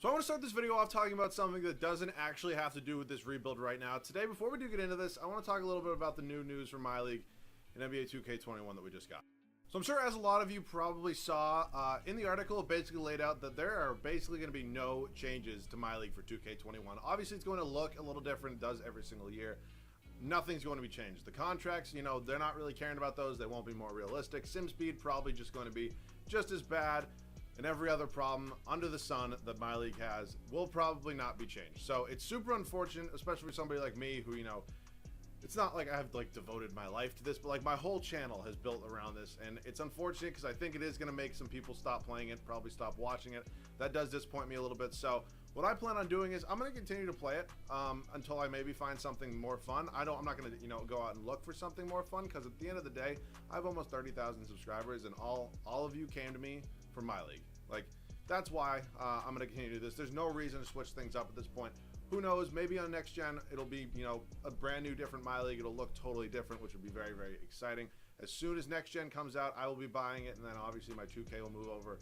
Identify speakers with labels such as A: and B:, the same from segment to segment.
A: So I want to start this video off talking about something that doesn't actually have to do with this rebuild right now. Today, before we do get into this, I want to talk a little bit about the new news from MyLeague and NBA 2K21 that we just got. So I'm sure as a lot of you probably saw in the article, it basically laid out that there are basically going to be no changes to MyLeague for 2K21. Obviously, it's going to look a little different. It does every single year. Nothing's going to be changed. The contracts, you know, they're not really caring about those. They won't be more realistic. Sim speed probably just going to be just as bad. And every other problem under the sun that MyLeague has will probably not be changed. So it's super unfortunate, especially for somebody like me who, you know, it's not like I've like devoted my life to this, but like my whole channel has built around this, and it's unfortunate because I think it is going to make some people stop playing it, probably stop watching it. That does disappoint me a little bit. So what I plan on doing is I'm going to continue to play it until I maybe find something more fun. I'm not going to, you know, go out and look for something more fun, because at the end of the day, I have almost 30,000 subscribers, and all of you came to me for MyLeague. Like, that's why I'm going to continue to do this. There's no reason to switch things up at this point. Who knows, maybe on next gen it'll be, you know, a brand new different MyLeague. It'll look totally different, which would be very, very exciting. As soon as next gen comes out, I will be buying it, and then obviously my 2K will move over,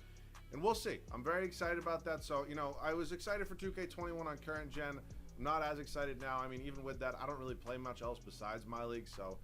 A: and we'll see. I'm very excited about that. So, you know, I was excited for 2K21 on current gen. I'm not as excited now. I mean, even with that, I don't really play much else besides MyLeague, so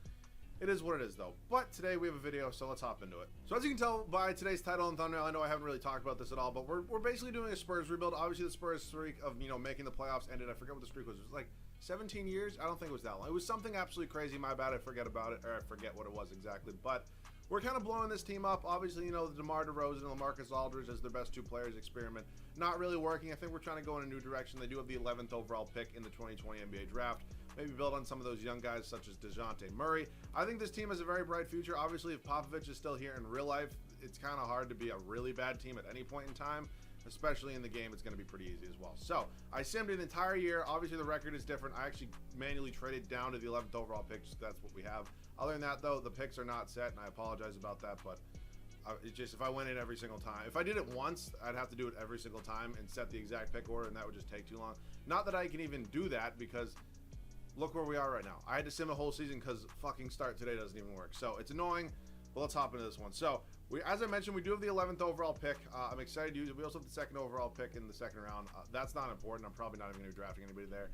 A: it is what it is, though. But today we have a video, so let's hop into it. So as you can tell by today's title and thumbnail, I know I haven't really talked about this at all, but we're basically doing a Spurs rebuild. Obviously, the Spurs streak of, you know, making the playoffs ended. I forget what the streak was. It was like 17 years? I don't think it was that long. It was something absolutely crazy. My bad. I forget about it, or I forget what it was exactly. But we're kind of blowing this team up. Obviously, you know, the DeMar DeRozan and LaMarcus Aldridge as their best two players experiment. Not really working. I think we're trying to go in a new direction. They do have the 11th overall pick in the 2020 NBA draft. Maybe build on some of those young guys such as DeJounte Murray. I think this team has a very bright future. Obviously, if Popovich is still here in real life, it's kind of hard to be a really bad team at any point in time. Especially in the game, it's going to be pretty easy as well. So I simmed an entire year. Obviously, the record is different. I actually manually traded down to the 11th overall pick. So that's what we have. Other than that, though, the picks are not set, and I apologize about that. But it's just, if I went in every single time, if I did it once, I'd have to do it every single time and set the exact pick order, and that would just take too long. Not that I can even do that, because look where we are right now. I had to sim a whole season because fucking start today doesn't even work. So it's annoying, but let's hop into this one. So as I mentioned, we do have the 11th overall pick. I'm excited to use it. We also have the 2nd overall pick in the 2nd round. That's not important. I'm probably not even going to be drafting anybody there.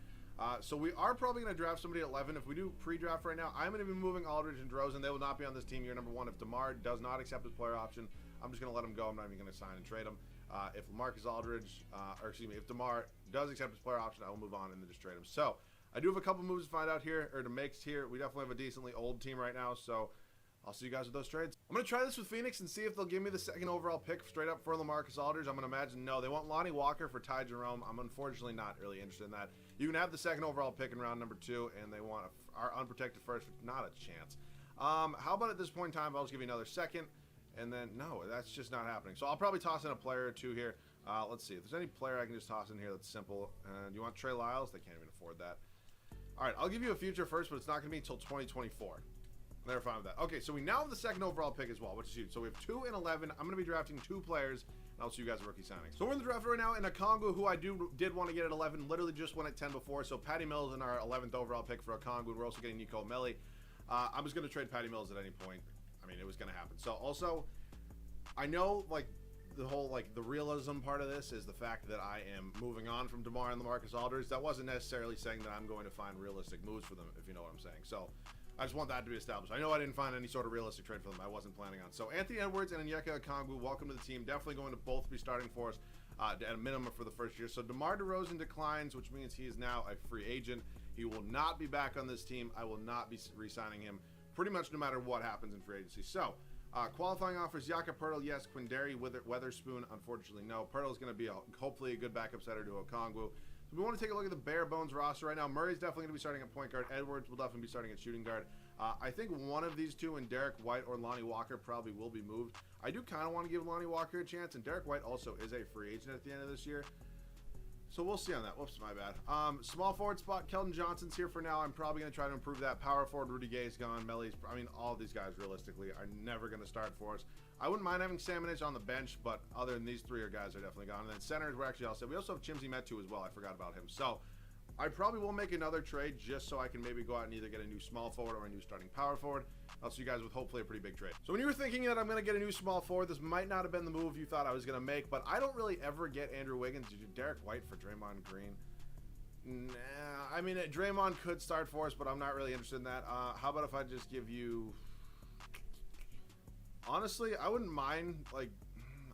A: So we are probably going to draft somebody at 11. If we do pre-draft right now, I'm going to be moving Aldridge and DeRozan. They will not be on this team year number 1. If DeMar does not accept his player option, I'm just going to let him go. I'm not even going to sign and trade him. If LaMarcus Aldridge, if DeMar does accept his player option, I will move on and then just trade him. So I do have a couple moves to find out here, or to make here. We definitely have a decently old team right now, so I'll see you guys with those trades. I'm going to try this with Phoenix and see if they'll give me the 2nd overall pick straight up for LaMarcus Aldridge. I'm going to imagine no. They want Lonnie Walker for Ty Jerome. I'm unfortunately not really interested in that. You can have the 2nd overall pick in round number 2, and they want our unprotected first. Not a chance. How about at this point in time, I'll just give you another 2nd, and then no, that's just not happening. So I'll probably toss in a player or two here. Let's see. If there's any player I can just toss in here that's simple. Do you want Trey Lyles? They can't even afford that. All right, I'll give you a future first, but it's not going to be until 2024. They're fine with that. Okay, so we now have the 2nd overall pick as well, which is huge. So we have 2 and 11. I'm going to be drafting 2 players, and I'll see you guys at rookie signings. So we're in the draft right now, and Okongwu, who I did want to get at 11, literally just went at 10 before. So Patty Mills in our 11th overall pick for Okongwu. We're also getting Nico Melli. I was going to trade Patty Mills at any point. I mean, it was going to happen. So also, I know, like, the whole, like, the realism part of this is the fact that I am moving on from DeMar and LaMarcus Aldridge. That wasn't necessarily saying that I'm going to find realistic moves for them, if you know what I'm saying. So I just want that to be established. I know I didn't find any sort of realistic trade for them. I wasn't planning on. So Anthony Edwards and Onyeka Okongwu, welcome to the team. Definitely going to both be starting for us at a minimum for the first year. So DeMar DeRozan declines, which means he is now a free agent. He will not be back on this team. I will not be re-signing him pretty much no matter what happens in free agency. So qualifying offers: Jakob Poeltl, yes. Quindary Weatherspoon, unfortunately, no. Poeltl is going to be hopefully a good backup setter to Okongwu. So we want to take a look at the bare bones roster right now. Murray's definitely going to be starting at point guard. Edwards will definitely be starting at shooting guard. I think one of these two, in Derek White or Lonnie Walker, probably will be moved. I do kind of want to give Lonnie Walker a chance, and Derek White also is a free agent at the end of this year. So we'll see on that. Whoops, my bad. Small forward spot, Keldon Johnson's here for now. I'm probably going to try to improve that. Power forward, Rudy Gay's gone. Melly's, I mean, all of these guys realistically are never going to start for us. I wouldn't mind having Samanich on the bench, but other than these 3 guys are definitely gone. And then centers, we're actually all set. We also have Chimsy Metu as well. I forgot about him. So I probably will make another trade just so I can maybe go out and either get a new small forward or a new starting power forward. I'll see you guys with hopefully a pretty big trade. So when you were thinking that I'm going to get a new small forward, this might not have been the move you thought I was going to make, but I don't really ever get Andrew Wiggins. You do Derek White for Draymond Green. Nah, I mean, Draymond could start for us, but I'm not really interested in that. How about if I just give you... Honestly, I wouldn't mind, like,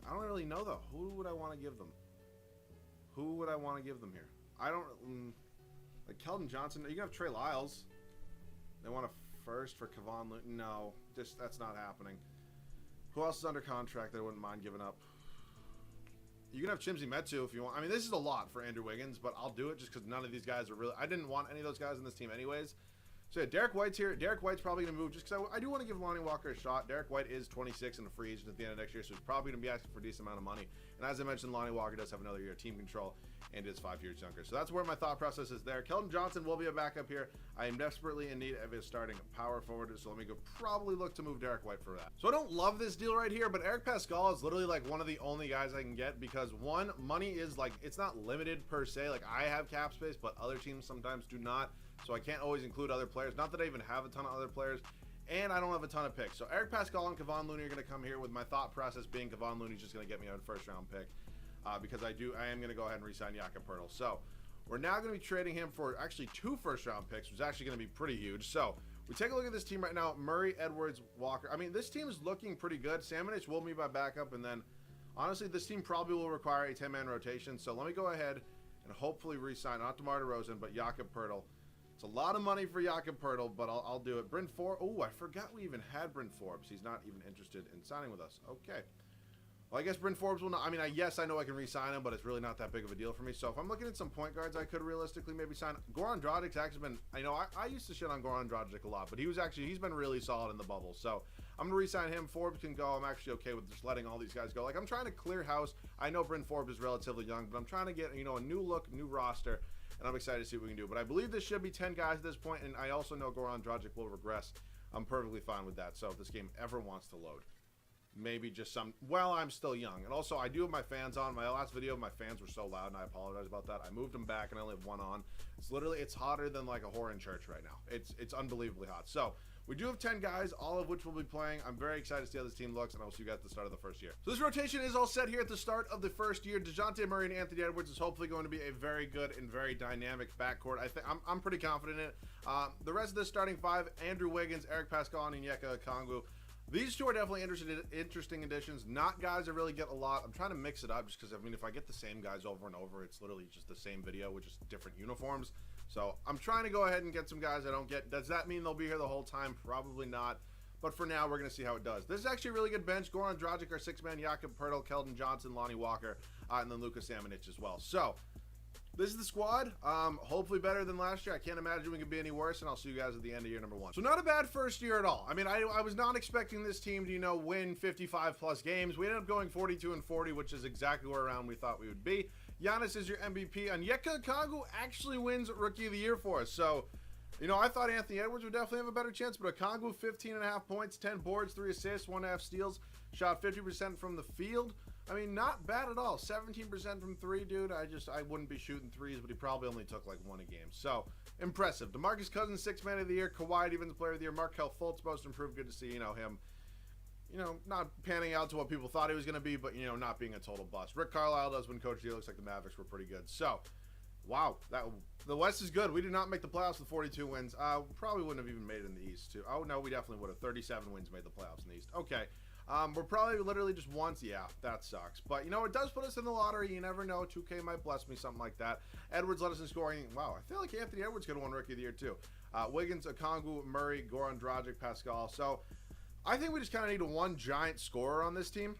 A: I don't really know, though. Who would I want to give them? Who would I want to give them here? I don't... like, Keldon Johnson. You can have Trey Lyles. They want a first for Kevon Looney. No, just that's not happening. Who else is under contract that I wouldn't mind giving up? You can have Chimsy Metu if you want. I mean, this is a lot for Andrew Wiggins, but I'll do it just because none of these guys are really... I didn't want any of those guys in this team anyways. So, yeah, Derek White's here. Derek White's probably going to move just because I do want to give Lonnie Walker a shot. Derek White is 26 and a free agent at the end of next year, so he's probably going to be asking for a decent amount of money. And as I mentioned, Lonnie Walker does have another year of team control and is 5 years younger. So that's where my thought process is there. Keldon Johnson will be a backup here. I am desperately in need of his starting power forward, so let me go probably look to move Derek White for that. So I don't love this deal right here, but Eric Pascal is literally like one of the only guys I can get because, one, money is like, it's not limited per se. Like, I have cap space, but other teams sometimes do not. So I can't always include other players. Not that I even have a ton of other players. And I don't have a ton of picks. So Eric Pascal and Kevon Looney are going to come here with my thought process being Kevon Looney's just going to get me a first-round pick. Because I am going to go ahead and re-sign Jakob Poeltl. So we're now going to be trading him for actually 2 first-round picks, which is actually going to be pretty huge. So we take a look at this team right now. Murray, Edwards, Walker. I mean, this team is looking pretty good. Samanich will be my backup. And then, honestly, this team probably will require a 10-man rotation. So let me go ahead and hopefully re-sign, not DeMar DeRozan, but Jakob Poeltl. It's a lot of money for Jakob Poeltl, but I'll do it. Bryn Forbes. Oh, I forgot we even had Bryn Forbes. He's not even interested in signing with us. Okay. Well, I guess Bryn Forbes will not. I mean, yes, I know I can re-sign him, but it's really not that big of a deal for me. So if I'm looking at some point guards, I could realistically maybe sign. Goran Dragic's actually been, I used to shit on Goran Dragic a lot, but he's been really solid in the bubble. So I'm going to re-sign him. Forbes can go. I'm actually okay with just letting all these guys go. Like, I'm trying to clear house. I know Bryn Forbes is relatively young, but I'm trying to get, a new look, new roster. And I'm excited to see what we can do. But I believe this should be 10 guys at this point, and I also know Goran Dragic will regress. I'm perfectly fine with that. So if this game ever wants to load, maybe just some... Well, I'm still young. And also, I do have my fans on. My last video, my fans were so loud, and I apologize about that. I moved them back, and I only have one on. It's hotter than, like, a whore in church right now. It's unbelievably hot. So we do have 10 guys, all of which will be playing. I'm very excited to see how this team looks, and I will see you guys at the start of the first year. So this rotation is all set here at the start of the first year. DeJounte Murray and Anthony Edwards is hopefully going to be a very good and very dynamic backcourt. I'm pretty confident in it. The rest of this starting 5, Andrew Wiggins, Eric Pascal, and Onyeka Okongwu. These 2 are definitely interesting additions. Not guys I really get a lot. I'm trying to mix it up just because, if I get the same guys over and over, it's literally just the same video with just different uniforms. So I'm trying to go ahead and get some guys I don't get. Does that mean they'll be here the whole time? Probably not. But for now, we're going to see how it does. This is actually a really good bench. Goran Dragic, our 6-man, Jakob Poeltl, Keldon Johnson, Lonnie Walker, and then Luka Samanich as well. So this is the squad. Hopefully better than last year. I can't imagine we could be any worse, and I'll see you guys at the end of year number 1. So not a bad first year at all. I mean, I was not expecting this team to, win 55-plus games. We ended up going 42-40, which is exactly where around we thought we would be. Giannis is your MVP. Onyeka Okongwu actually wins Rookie of the Year for us. So, I thought Anthony Edwards would definitely have a better chance, but Okongwu, 15.5 points, 10 boards, 3 assists, 1.5 steals, shot 50% from the field. I mean, not bad at all. 17% from 3, dude. I wouldn't be shooting threes, but he probably only took like 1 a game. So, impressive. DeMarcus Cousins, 6-man of the year. Kawhi, Defensive Player of the Year. Markelle Fultz, most improved. Good to see, him, not panning out to what people thought he was going to be, but, not being a total bust. Rick Carlisle does win Coach of the Year. Looks like the Mavericks were pretty good. So, wow. The West is good. We did not make the playoffs with 42 wins. Probably wouldn't have even made it in the East, too. Oh, no, we definitely would have. 37 wins made the playoffs in the East. Okay. We're probably literally just once. Yeah, that sucks. But, it does put us in the lottery. You never know. 2K might bless me, something like that. Edwards led us in scoring. Wow, I feel like Anthony Edwards could have won Rookie of the Year, too. Wiggins, Okongwu, Murray, Goran Dragic, Pascal. So, I think we just kind of need one giant scorer on this team,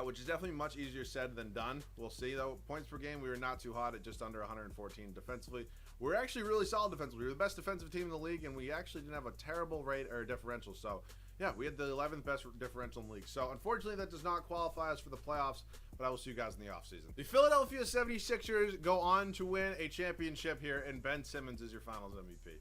A: which is definitely much easier said than done. We'll see, though. Points per game, we were not too hot at just under 114 defensively. We're actually really solid defensively. We were the best defensive team in the league, and we actually didn't have a terrible rate or differential. So, yeah, we had the 11th best differential in the league. So, unfortunately, that does not qualify us for the playoffs, but I will see you guys in the offseason. The Philadelphia 76ers go on to win a championship here, and Ben Simmons is your finals MVP.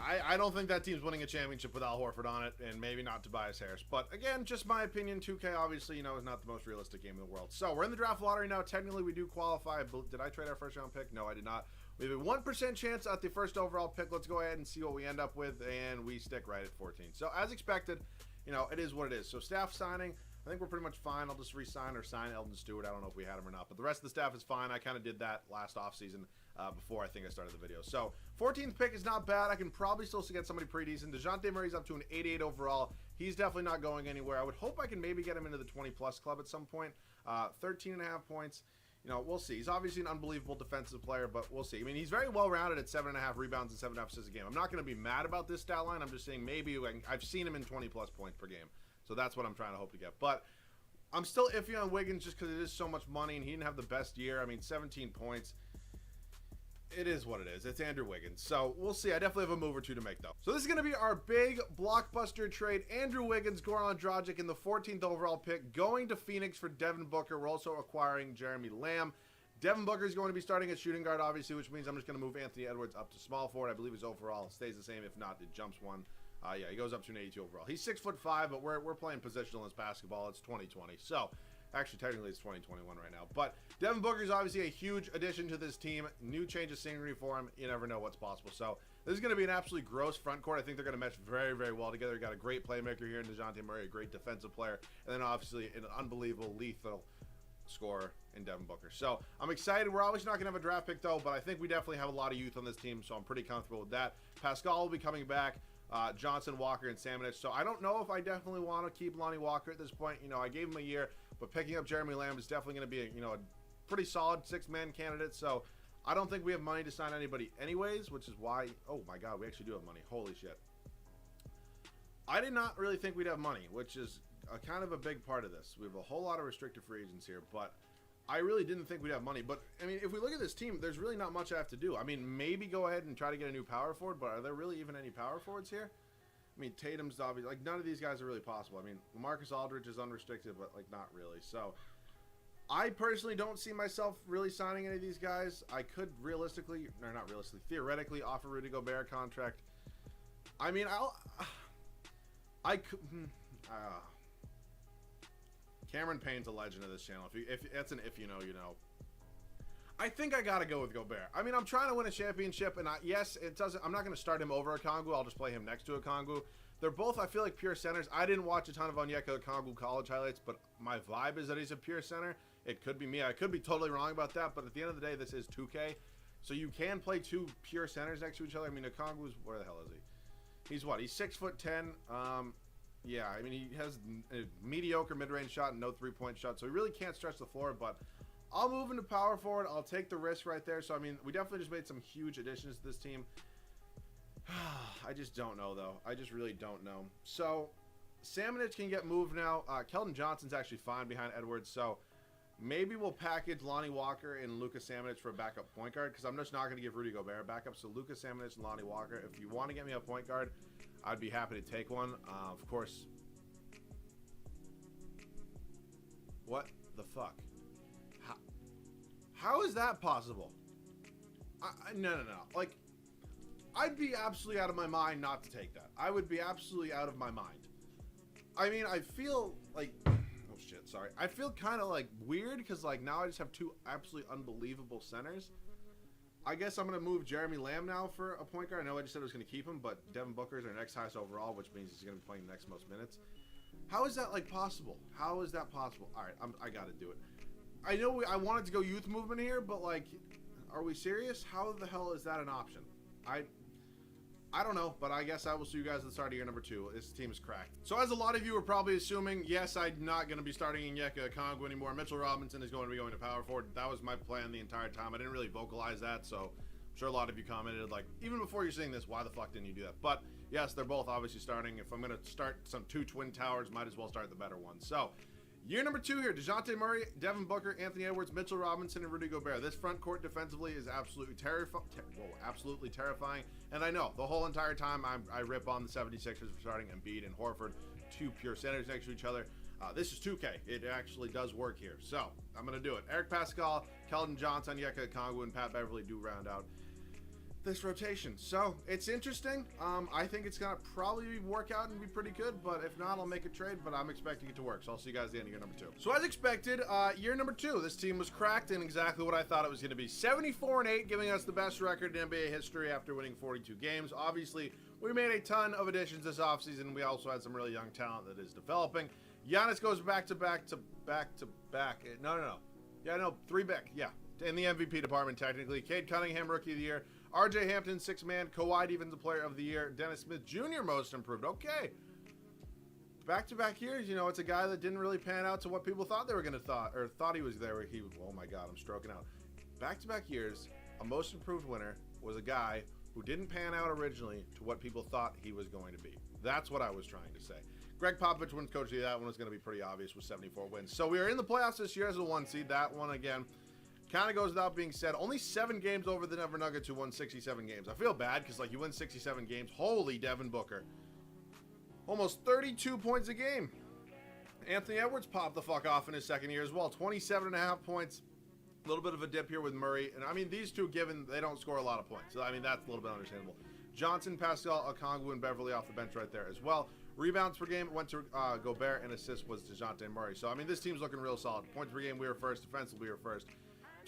A: I don't think that team's winning a championship with Al Horford on it, and maybe not Tobias Harris. But again, just my opinion. 2K obviously, you know, is not the most realistic game in the world. So we're in the draft lottery now. Technically, we do qualify. Did I trade our first round pick? No, I did not. We have a 1% chance at the first overall pick. Let's go ahead and see what we end up with, and we stick right at 14. So as expected, you know, it is what it is. So staff signing, I think we're pretty much fine. I'll just re-sign or sign Eldon Stewart. I don't know if we had him or not, but the rest of the staff is fine. I kind of did that last offseason before I think I started the video. So 14th pick is not bad. I can probably still get somebody pretty decent. DeJounte Murray's up to an 88 overall. He's definitely not going anywhere. I would hope I can maybe get him into the 20-plus club at some point. 13.5 points. You know, we'll see. He's obviously an unbelievable defensive player, but we'll see. I mean, he's very well-rounded at 7.5 rebounds and 7.5 assists a game. I'm not going to be mad about this stat line. I'm just saying maybe I've seen him in 20-plus points per game. So that's what I'm trying to hope to get. But I'm still iffy on Wiggins just because it is so much money, and he didn't have the best year. I mean, 17 points. It is what it is. It's Andrew Wiggins. So we'll see. I definitely have a move or two to make, though. So this is going to be our big blockbuster trade. Andrew Wiggins, Goran Dragic in the 14th overall pick, going to Phoenix for Devin Booker. We're also acquiring Jeremy Lamb. Devin Booker is going to be starting at shooting guard, obviously, which means I'm just going to move Anthony Edwards up to small forward. I believe his overall stays the same. If not, it jumps one. Yeah, he goes up to an 82 overall. He's 6'5", but we're playing positional as basketball. It's 2020. So actually, technically, it's 2021 right now. But Devin Booker is obviously a huge addition to this team. New change of scenery for him. You never know what's possible. So this is going to be an absolutely gross front court. I think they're going to mesh very, very well together. You got a great playmaker here in DeJounte Murray, a great defensive player, and then obviously an unbelievable, lethal scorer in Devin Booker. So I'm excited. We're obviously not going to have a draft pick, though, but I think we definitely have a lot of youth on this team, so I'm pretty comfortable with that. Pascal will be coming back. Johnson, Walker, and Samanich. So I don't know if I definitely want to keep Lonnie Walker at this point. You know, I gave him a year, but picking up Jeremy Lamb is definitely going to be a pretty solid six-man candidate. So I don't think we have money to sign anybody anyways, which is why, oh my God, we actually do have money. Holy shit. I did not really think we'd have money, which is kind of a big part of this. We have a whole lot of restricted free agents here, but I really didn't think we'd have money. But, I mean, if we look at this team, there's really not much I have to do. I mean, maybe go ahead and try to get a new power forward, but are there really even any power forwards here? I mean, Tatum's obviously, like, none of these guys are really possible. I mean, Marcus Aldridge is unrestricted, but, like, not really. So, I personally don't see myself really signing any of these guys. I could realistically, or not realistically, theoretically offer Rudy Gobert a contract. I mean, Cameron Payne's a legend of this channel. If that's an if you know, you know. I think I gotta go with Gobert. I mean, I'm trying to win a championship, and yes, it doesn't. I'm not going to start him over Okongwu. I'll just play him next to Okongwu. They're both, I feel like, pure centers. I didn't watch a ton of Onyeka Okongwu college highlights, but my vibe is that he's a pure center. It could be me. I could be totally wrong about that, but at the end of the day, this is 2K, so you can play two pure centers next to each other. I mean, Okongwu's, where the hell is he? He's what? He's 6'10". Yeah, I mean, he has a mediocre mid-range shot and no three-point shot, so he really can't stretch the floor, but I'll move into power forward. I'll take the risk right there. So, I mean, we definitely just made some huge additions to this team. I just don't know, though. I just really don't know. So, Samanich can get moved now. Keldon Johnson's actually fine behind Edwards, so maybe we'll package Lonnie Walker and Luka Samanich for a backup point guard, because I'm just not going to give Rudy Gobert a backup. So, Luka Samanich and Lonnie Walker. If you want to get me a point guard, I'd be happy to take one. Of course. What the fuck? How is that possible? No. Like, I'd be absolutely out of my mind not to take that. I would be absolutely out of my mind. I mean, I feel like, oh shit, sorry. I feel kind of like weird because like now I just have two absolutely unbelievable centers. I guess I'm going to move Jeremy Lamb now for a point guard. I know I just said I was going to keep him, but Devin Booker is our next highest overall, which means he's going to be playing the next most minutes. How is that like possible? How is that possible? All right, I got to do it. I know I wanted to go youth movement here, but like, are we serious? How the hell is that an option? I don't know, but I guess I will see you guys at the start of year number 2. This team is cracked. So as a lot of you are probably assuming, yes, I'm not going to be starting Onyeka Okongwu anymore. Mitchell Robinson is going to be going to power forward. That was my plan the entire time. I didn't really vocalize that, so I'm sure a lot of you commented, like, even before you're seeing this, why the fuck didn't you do that? But yes, they're both obviously starting. If I'm going to start some 2 twin towers, might as well start the better one. So year number 2 here, DeJounte Murray, Devin Booker, Anthony Edwards, Mitchell Robinson, and Rudy Gobert. This front court defensively is absolutely terrifying. And I know, the whole entire time I rip on the 76ers for starting Embiid and Horford, 2 pure centers next to each other. This is 2K. It actually does work here. So, I'm going to do it. Eric Pascal, Keldon Johnson, Onyeka Okongwu, and Pat Beverly do round out this rotation. So it's interesting. I think it's gonna probably work out and be pretty good, but if not, I'll make a trade, but I'm expecting it to work. So I'll see you guys at the end of year number 2. So as expected, year number 2, this team was cracked in exactly what I thought it was going to be. 74-8, giving us the best record in NBA history after winning 42 games. Obviously, we made a ton of additions this offseason. We also had some really young talent that is developing. Giannis goes back to back. No. Yeah, no, 3 back. Yeah, in the MVP department, technically. Cade Cunningham, Rookie of the Year. RJ Hampton, 6-man. Kawhi Defensive Player of the Year. Dennis Smith Jr., Most Improved. Okay. Back-to-back years, you know, it's a guy that didn't really pan out to what people thought they were going to thought he was there. Oh my God, I'm stroking out. Back-to-back years, a Most Improved winner was a guy who didn't pan out originally to what people thought he was going to be. That's what I was trying to say. Greg Popovich wins Coach of the Year. That one was going to be pretty obvious with 74 wins. So we are in the playoffs this year as a 1 seed. That one, again, kind of goes without being said. Only 7 games over the Denver Nuggets, who won 67 games. I feel bad because, like, you win 67 games. Holy Devin Booker. Almost 32 points a game. Anthony Edwards popped the fuck off in his second year as well. 27.5 points. A little bit of a dip here with Murray. And, I mean, these two, given they don't score a lot of points. So, I mean, that's a little bit understandable. Johnson, Pascal, Okongwu, and Beverly off the bench right there as well. Rebounds per game went to Gobert, and assists was DeJounte Murray. So, I mean, this team's looking real solid. Points per game, we were first. Defensively, we were first.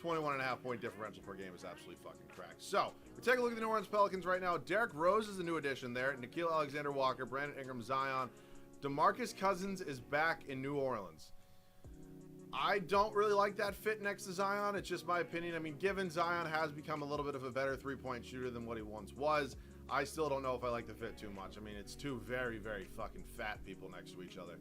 A: 21.5 point differential per game is absolutely fucking cracked. So, we take a look at the New Orleans Pelicans right now. Derrick Rose is the new addition there. Nickeil Alexander-Walker, Brandon Ingram, Zion. DeMarcus Cousins is back in New Orleans. I don't really like that fit next to Zion. It's just my opinion. I mean, given Zion has become a little bit of a better three-point shooter than what he once was, I still don't know if I like the fit too much. I mean, it's two very, very fucking fat people next to each other.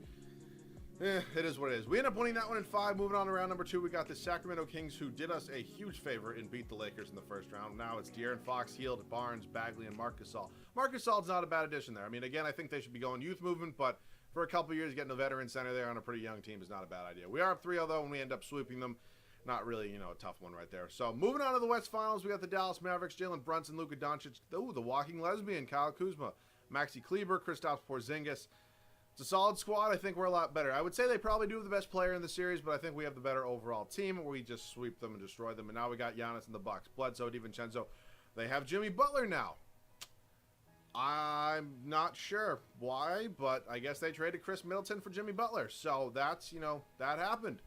A: It is what it is. We end up winning that one in 5. Moving on to round number 2, we got the Sacramento Kings, who did us a huge favor and beat the Lakers in the first round. Now it's De'Aaron Fox, Hield, Barnes, Bagley, and Marc Gasol. Marc Gasol's not a bad addition there. I mean, again, I think they should be going youth movement, but for a couple years, getting a veteran center there on a pretty young team is not a bad idea. We are up 3-0, though, and we end up sweeping them. Not really, you know, a tough one right there. So, moving on to the West Finals, we got the Dallas Mavericks, Jalen Brunson, Luka Doncic, the walking lesbian, Kyle Kuzma, Maxi Kleber, Kristaps Porzingis. It's a solid squad. I think we're a lot better. I would say they probably do have the best player in the series, but I think we have the better overall team, where we just sweep them and destroy them. And now we got Giannis in the Bucks, Bledsoe, DiVincenzo. They have Jimmy Butler now. I'm not sure why, but I guess they traded Chris Middleton for Jimmy Butler. So that's, you know, that happened.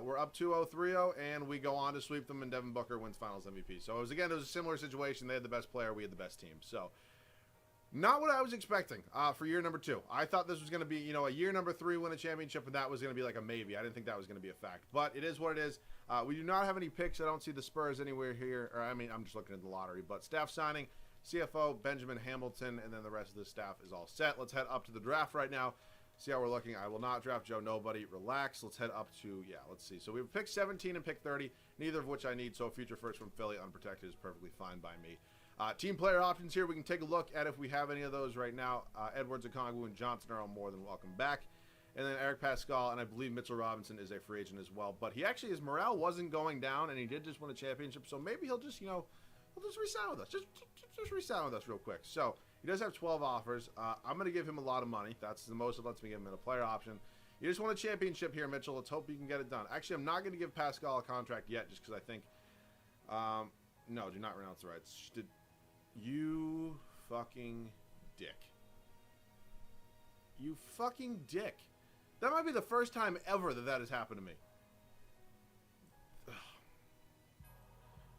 A: We're up 2-0, 3-0, and we go on to sweep them, and Devin Booker wins Finals MVP. So, it was a similar situation. They had the best player. We had the best team. So, not what I was expecting for year number 2. I thought this was going to be, you know, a year number 3 win a championship, and that was going to be like a maybe. I didn't think that was going to be a fact. But it is what it is. We do not have any picks. I don't see the Spurs anywhere here. Or, I mean, I'm just looking at the lottery. But staff signing, CFO, Benjamin Hamilton, and then the rest of the staff is all set. Let's head up to the draft right now. See how we're looking. I will not draft Joe Nobody. Relax. Let's head up to, let's see. So we have pick 17 and pick 30, neither of which I need. So future first from Philly, unprotected, is perfectly fine by me. Team player options here. We can take a look at if we have any of those right now. Edwards, Okongwu, and Johnson are all more than welcome back. And then Eric Pascal, and I believe Mitchell Robinson is a free agent as well. But he actually, his morale wasn't going down, and he did just win a championship. So maybe he'll just, he'll just re-sign with us. Just re-sign with us real quick. So he does have 12 offers. I'm going to give him a lot of money. That's the most it lets me give him in a player option. You just won a championship here, Mitchell. Let's hope you can get it done. Actually, I'm not going to give Pascal a contract yet just because I think... no, do not renounce the rights. You fucking dick. You fucking dick. That might be the first time ever that has happened to me.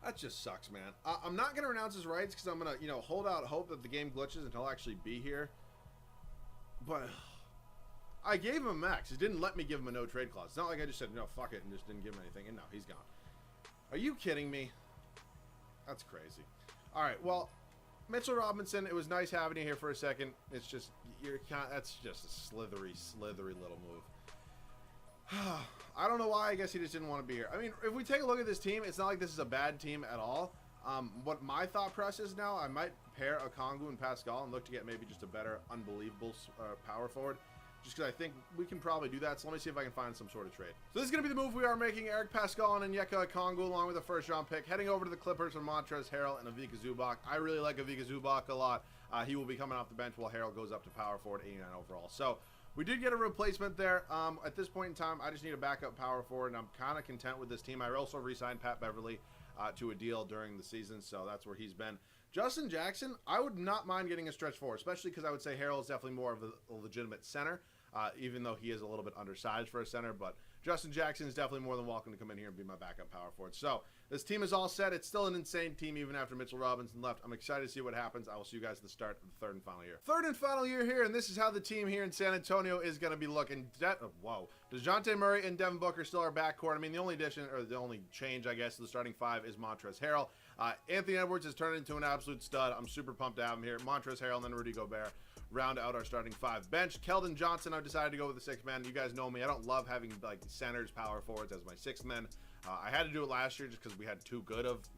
A: That just sucks, man. I'm not going to renounce his rights because I'm going to, hold out hope that the game glitches and he'll actually be here. But I gave him a max. He didn't let me give him a no-trade clause. It's not like I just said, no, fuck it, and just didn't give him anything. And no, he's gone. Are you kidding me? That's crazy. All right, well, Mitchell Robinson, it was nice having you here for a second. It's just, that's just a slithery little move. I don't know why. I guess he just didn't want to be here. I mean, if we take a look at this team, it's not like this is a bad team at all. What my thought process is now, I might pair Okongwu and Pascal and look to get maybe just a better, unbelievable power forward. Just because I think we can probably do that. So let me see if I can find some sort of trade. So this is going to be the move we are making. Eric Pascal and Onyeka Okongwu along with a first-round pick. Heading over to the Clippers with Montrezl Harrell and Ivica Zubac. I really like Ivica Zubac a lot. He will be coming off the bench while Harrell goes up to power forward, 89 overall. So we did get a replacement there. At this point in time, I just need a backup power forward, and I'm kind of content with this team. I also re-signed Pat Beverly to a deal during the season, so that's where he's been. Justin Jackson, I would not mind getting a stretch forward, especially because I would say Harrell is definitely more of a legitimate center, even though he is a little bit undersized for a center. But Justin Jackson is definitely more than welcome to come in here and be my backup power forward. So this team is all set. It's still an insane team even after Mitchell Robinson left. I'm excited to see what happens. I will see you guys at the start of the third and final year. Third and final year here, and this is how the team here in San Antonio is going to be looking. Whoa. DeJounte Murray and Devin Booker still our backcourt. I mean, the only addition, or the only change, I guess, to the starting five is Montrezl Harrell. Anthony Edwards has turned into an absolute stud. I'm super pumped to have him here. Montrezl Harrell and then Rudy Gobert round out our starting five. Bench, Keldon Johnson, I've decided to go with the sixth man. You guys know me. I don't love having like centers, power forwards as my sixth men. I had to do it last year just because we had too good of,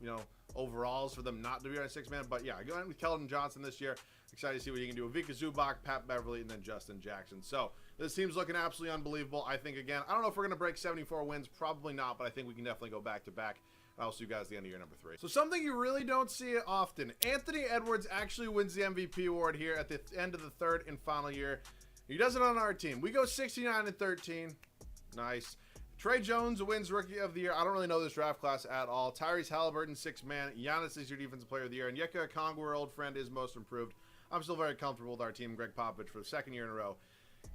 A: overalls for them not to be our sixth man. But yeah, I go in with Keldon Johnson this year. Excited to see what he can do with Vika Zubac, Pat Beverly, and then Justin Jackson. So this team's looking absolutely unbelievable. I think, again, I don't know if we're going to break 74 wins. Probably not, but I think we can definitely go back-to-back. I'll see you guys at the end of year number 3. So something you really don't see often. Anthony Edwards actually wins the MVP award here at the end of the third and final year. He does it on our team. We go 69-13. Nice. Trey Jones wins Rookie of the Year. I don't really know this draft class at all. Tyrese Halliburton, 6th man. Giannis is your Defensive Player of the Year. And Yeka Okongwu, our old friend, is Most Improved. I'm still very comfortable with our team. Greg Popovich, for the second year in a row,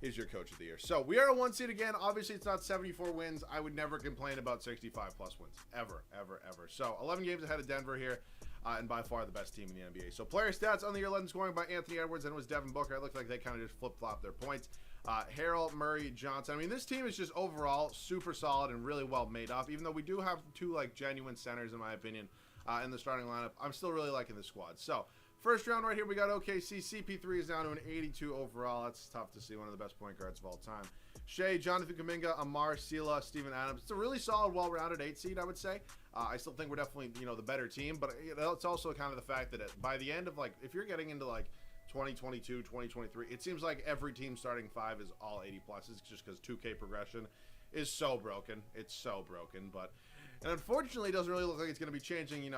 A: is your Coach of the Year. So we are a 1 seed again. Obviously, it's not 74 wins. I would never complain about 65-plus wins. Ever, ever, ever. So 11 games ahead of Denver here, and by far the best team in the NBA. So player stats on the year, led in scoring by Anthony Edwards, and it was Devin Booker. It looked like they kind of just flip-flopped their points. Harrell, Murray, Johnson. I mean, this team is just overall super solid and really well made up. Even though we do have two, genuine centers, in my opinion, in the starting lineup, I'm still really liking the squad. So first round right here, we got OKC. CP3 is down to an 82 overall. That's tough to see. One of the best point guards of all time. Shea, Jonathan Kuminga, Amar, Sela, Steven Adams. It's a really solid, well-rounded 8 seed, I would say. I still think we're definitely, the better team. But it's also kind of the fact that by the end of, if you're getting into, 2022, 2023, it seems like every team starting 5 is all 80 pluses just because 2K progression is so broken. It's so broken. And unfortunately, it doesn't really look like it's going to be changing,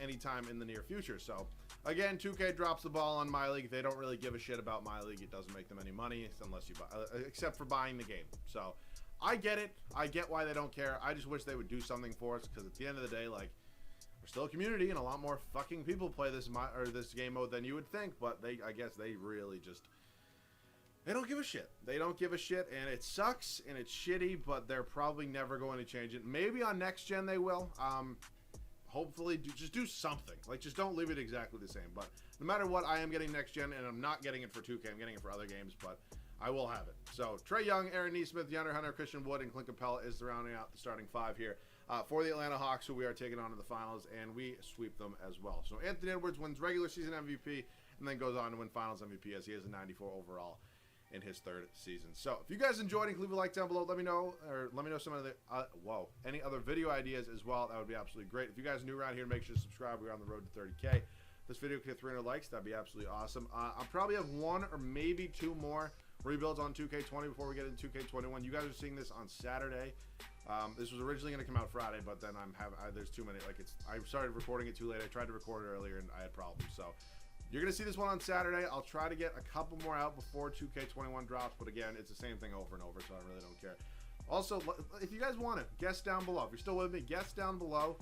A: anytime in the near future. So again, 2K drops the ball on MyLeague. They don't really give a shit about MyLeague. It doesn't make them any money unless you buy, except for buying the game. So I get it. I get why they don't care. I just wish they would do something for us because at the end of the day, we're still a community and a lot more fucking people play this game mode than you would think. But I guess they really just, they don't give a shit. They don't give a shit, and it sucks and it's shitty. But they're probably never going to change it. Maybe on next gen they will. Hopefully, just do something. Just don't leave it exactly the same. But no matter what, I am getting next gen, and I'm not getting it for 2K. I'm getting it for other games, but I will have it. So Trae Young, Aaron Nesmith, DeAndre Hunter, Christian Wood, and Clint Capella is rounding out the starting 5 here for the Atlanta Hawks, who we are taking on in the finals, and we sweep them as well. So Anthony Edwards wins regular season MVP and then goes on to win finals MVP as he has a 94 overall in his 3rd season. So if you guys enjoyed it, leave a like down below. Let me know some of the any other video ideas as well. That would be absolutely great. If you guys are new around here, make sure to subscribe. We're on the road to 30K. This video could hit 300 likes. That'd be absolutely awesome. I'll probably have 1 or maybe 2 more rebuilds on 2K20 before we get into 2K21. You guys are seeing this on Saturday. This was originally going to come out Friday, but then there's too many. I started recording it too late. I tried to record it earlier and I had problems. So you're going to see this one on Saturday. I'll try to get a couple more out before 2K21 drops, but again, it's the same thing over and over, so I really don't care. Also, if you guys want it, guess down below. If you're still with me, guess down below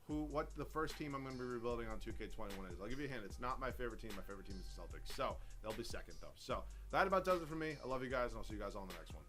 A: what the first team I'm going to be rebuilding on 2K21 is. I'll give you a hint. It's not my favorite team. My favorite team is the Celtics. So they'll be second, though. So that about does it for me. I love you guys, and I'll see you guys all in the next one.